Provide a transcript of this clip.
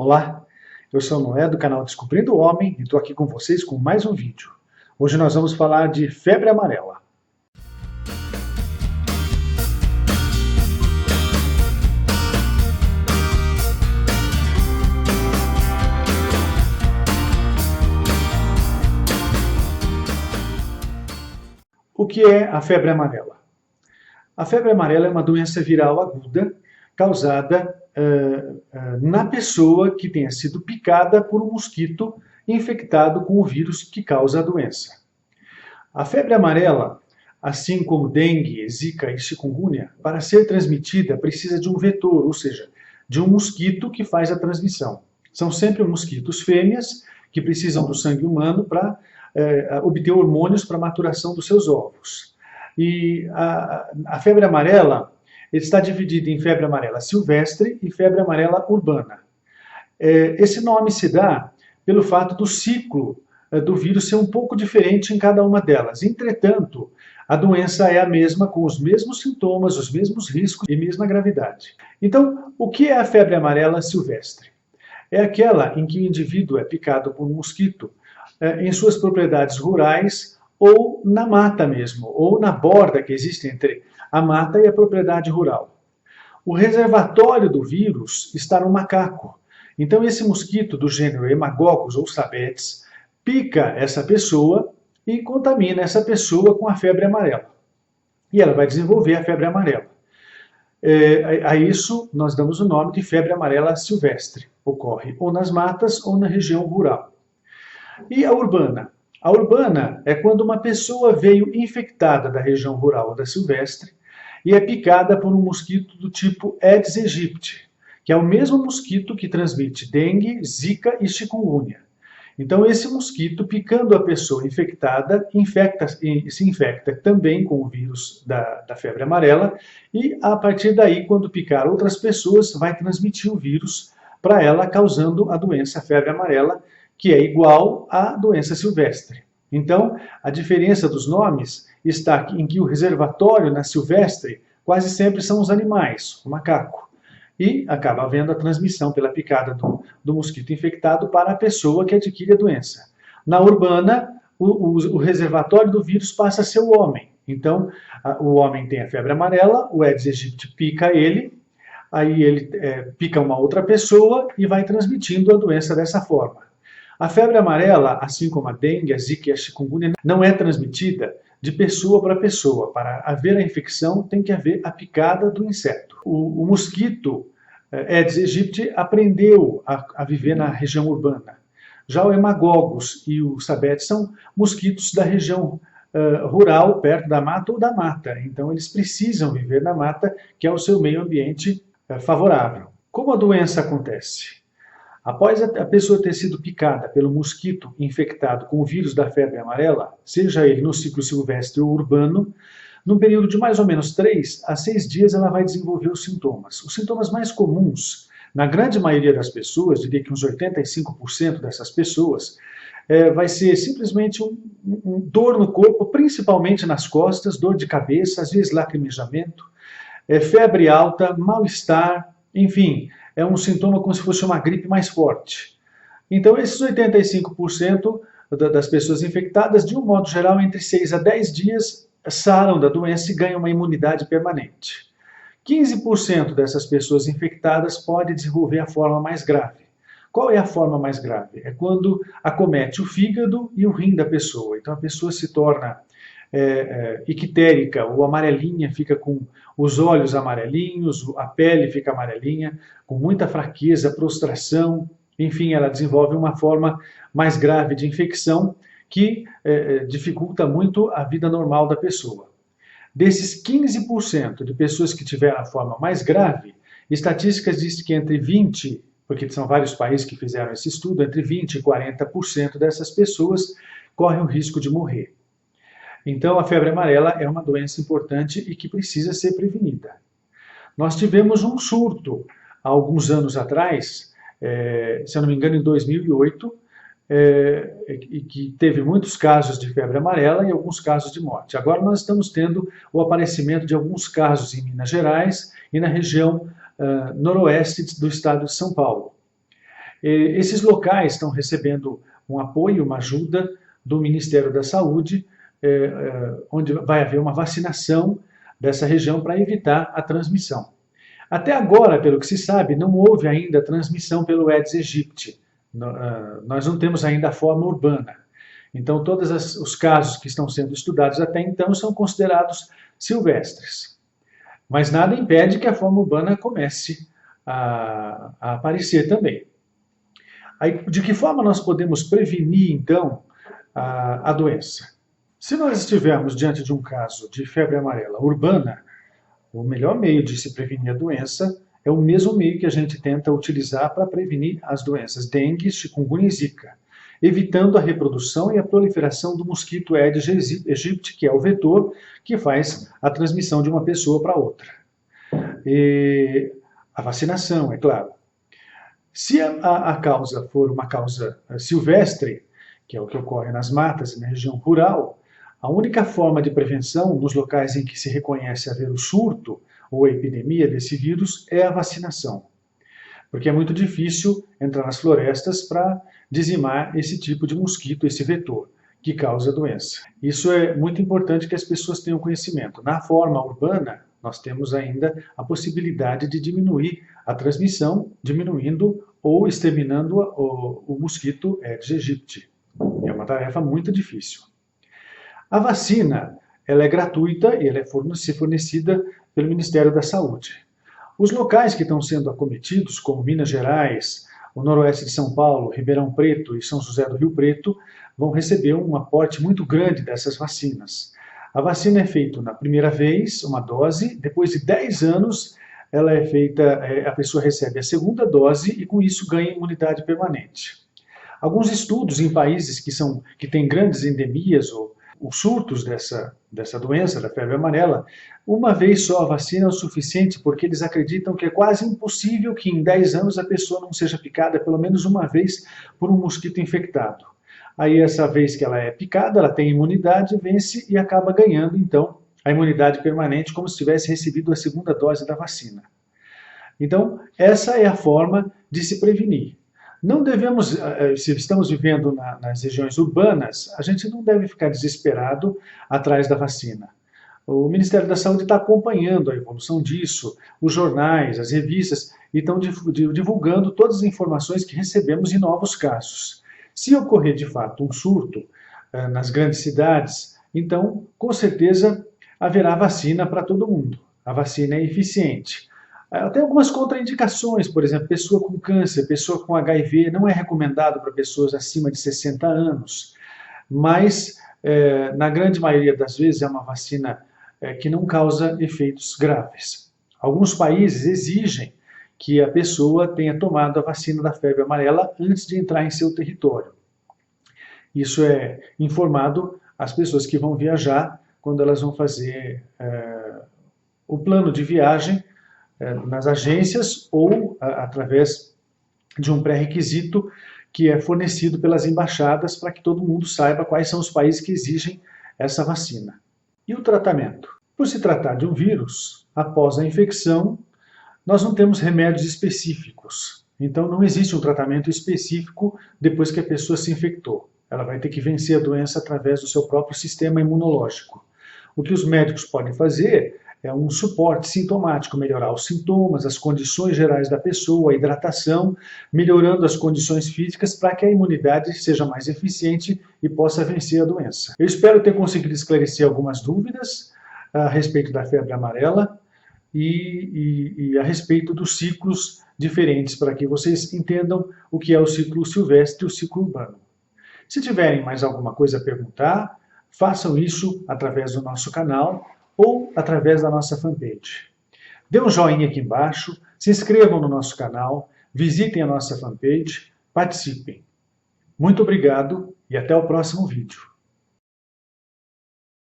Olá, eu sou o Noé do canal Descobrindo o Homem e estou aqui com vocês com mais um vídeo. Hoje nós vamos falar de febre amarela. O que é a febre amarela? A febre amarela é uma doença viral aguda causada na pessoa que tenha sido picada por um mosquito infectado com o vírus que causa a doença. A febre amarela, assim como dengue, zika e chikungunya, para ser transmitida precisa de um vetor, ou seja, de um mosquito que faz a transmissão. São sempre mosquitos fêmeas que precisam do sangue humano para obter hormônios para a maturação dos seus ovos. E a febre amarela está dividida em febre amarela silvestre e febre amarela urbana. Esse nome se dá pelo fato do ciclo do vírus ser um pouco diferente em cada uma delas. Entretanto, a doença é a mesma, com os mesmos sintomas, os mesmos riscos e mesma gravidade. Então, o que é a febre amarela silvestre? É aquela em que o indivíduo é picado por um mosquito em suas propriedades rurais ou na mata mesmo, ou na borda que existe entre a mata e a propriedade rural. O reservatório do vírus está no macaco. Então esse mosquito do gênero Haemococcus ou Sabetes pica essa pessoa e contamina essa pessoa com a febre amarela. E ela vai desenvolver a febre amarela. A isso nós damos o nome de febre amarela silvestre. Ocorre ou nas matas ou na região rural. E a urbana? A urbana é quando uma pessoa veio infectada da região rural ou da silvestre e é picada por um mosquito do tipo Aedes aegypti, que é o mesmo mosquito que transmite dengue, zika e chikungunya. Então esse mosquito, picando a pessoa infectada, se infecta também com o vírus da febre amarela e a partir daí, quando picar outras pessoas, vai transmitir o vírus para ela, causando a doença febre amarela, que é igual à doença silvestre. Então, a diferença dos nomes está em que o reservatório na silvestre quase sempre são os animais, o macaco. E acaba havendo a transmissão pela picada do mosquito infectado para a pessoa que adquire a doença. Na urbana, o reservatório do vírus passa a ser o homem. Então, o homem tem a febre amarela, o Aedes aegypti pica ele, aí ele pica uma outra pessoa e vai transmitindo a doença dessa forma. A febre amarela, assim como a dengue, a zika e a chikungunya, não é transmitida de pessoa para pessoa. Para haver a infecção, tem que haver a picada do inseto. O mosquito Aedes aegypti aprendeu a viver na região urbana. Já o Haemococcus e o Sabetes são mosquitos da região rural, perto da mata ou da mata. Então, eles precisam viver na mata, que é o seu meio ambiente favorável. Como a doença acontece? Após a pessoa ter sido picada pelo mosquito infectado com o vírus da febre amarela, seja ele no ciclo silvestre ou urbano, num período de mais ou menos 3 a 6 dias ela vai desenvolver os sintomas. Os sintomas mais comuns, na grande maioria das pessoas, diria que uns 85% dessas pessoas, vai ser simplesmente um dor no corpo, principalmente nas costas, dor de cabeça, às vezes lacrimejamento, febre alta, mal-estar, enfim, é um sintoma como se fosse uma gripe mais forte. Então, esses 85% das pessoas infectadas, de um modo geral, entre 6 a 10 dias, saram da doença e ganham uma imunidade permanente. 15% dessas pessoas infectadas pode desenvolver a forma mais grave. Qual é a forma mais grave? É quando acomete o fígado e o rim da pessoa. Então, a pessoa se torna ictérica ou amarelinha, fica com os olhos amarelinhos, a pele fica amarelinha, com muita fraqueza, prostração, enfim, ela desenvolve uma forma mais grave de infecção que dificulta muito a vida normal da pessoa. Desses 15% de pessoas que tiveram a forma mais grave, estatísticas dizem que entre 20%, porque são vários países que fizeram esse estudo, entre 20% e 40% dessas pessoas correm o risco de morrer. Então, a febre amarela é uma doença importante e que precisa ser prevenida. Nós tivemos um surto há alguns anos atrás, se eu não me engano, em 2008, e que teve muitos casos de febre amarela e alguns casos de morte. Agora nós estamos tendo o aparecimento de alguns casos em Minas Gerais e na região noroeste do estado de São Paulo. Esses locais estão recebendo um apoio, uma ajuda do Ministério da Saúde, onde vai haver uma vacinação dessa região para evitar a transmissão. Até agora, pelo que se sabe, não houve ainda transmissão pelo Aedes aegypti. Nós não temos ainda a forma urbana. Então, todos os casos que estão sendo estudados até então são considerados silvestres. Mas nada impede que a forma urbana comece a aparecer também. Aí, de que forma nós podemos prevenir, então, a doença? Se nós estivermos diante de um caso de febre amarela urbana, o melhor meio de se prevenir a doença é o mesmo meio que a gente tenta utilizar para prevenir as doenças dengue, chikungunya e zika, evitando a reprodução e a proliferação do mosquito Aedes aegypti, que é o vetor que faz a transmissão de uma pessoa para outra. E a vacinação, é claro. Se a causa for uma causa silvestre, que é o que ocorre nas matas e na região rural, a única forma de prevenção nos locais em que se reconhece haver o surto ou a epidemia desse vírus é a vacinação. Porque é muito difícil entrar nas florestas para dizimar esse tipo de mosquito, esse vetor, que causa a doença. Isso é muito importante que as pessoas tenham conhecimento. Na forma urbana, nós temos ainda a possibilidade de diminuir a transmissão, diminuindo ou exterminando o mosquito Aedes aegypti. É uma tarefa muito difícil. A vacina, ela é gratuita e ela é fornecida pelo Ministério da Saúde. Os locais que estão sendo acometidos, como Minas Gerais, o noroeste de São Paulo, Ribeirão Preto e São José do Rio Preto, vão receber um aporte muito grande dessas vacinas. A vacina é feita na primeira vez, uma dose, depois de 10 anos, ela é feita, a pessoa recebe a segunda dose e com isso ganha imunidade permanente. Alguns estudos em países que têm grandes endemias ou surtos dessa doença, da febre amarela, uma vez só a vacina é o suficiente porque eles acreditam que é quase impossível que em 10 anos a pessoa não seja picada pelo menos uma vez por um mosquito infectado. Aí essa vez que ela é picada, ela tem imunidade, vence e acaba ganhando então a imunidade permanente como se tivesse recebido a segunda dose da vacina. Então essa é a forma de se prevenir. Não devemos, se estamos vivendo nas regiões urbanas, a gente não deve ficar desesperado atrás da vacina. O Ministério da Saúde está acompanhando a evolução disso, os jornais, as revistas, e estão divulgando todas as informações que recebemos em novos casos. Se ocorrer de fato um surto nas grandes cidades, então com certeza haverá vacina para todo mundo. A vacina é eficiente. Tem algumas contraindicações, por exemplo, pessoa com câncer, pessoa com HIV, não é recomendado para pessoas acima de 60 anos, mas na grande maioria das vezes é uma vacina que não causa efeitos graves. Alguns países exigem que a pessoa tenha tomado a vacina da febre amarela antes de entrar em seu território. Isso é informado às pessoas que vão viajar quando elas vão fazer o plano de viagem nas agências ou através de um pré-requisito que é fornecido pelas embaixadas para que todo mundo saiba quais são os países que exigem essa vacina. E o tratamento? Por se tratar de um vírus, após a infecção, nós não temos remédios específicos. Então não existe um tratamento específico depois que a pessoa se infectou. Ela vai ter que vencer a doença através do seu próprio sistema imunológico. O que os médicos podem fazer é um suporte sintomático, melhorar os sintomas, as condições gerais da pessoa, a hidratação, melhorando as condições físicas para que a imunidade seja mais eficiente e possa vencer a doença. Eu espero ter conseguido esclarecer algumas dúvidas a respeito da febre amarela e a respeito dos ciclos diferentes, para que vocês entendam o que é o ciclo silvestre e o ciclo urbano. Se tiverem mais alguma coisa a perguntar, façam isso através do nosso canal ou através da nossa fanpage. Dê um joinha aqui embaixo, se inscrevam no nosso canal, visitem a nossa fanpage, participem. Muito obrigado e até o próximo vídeo.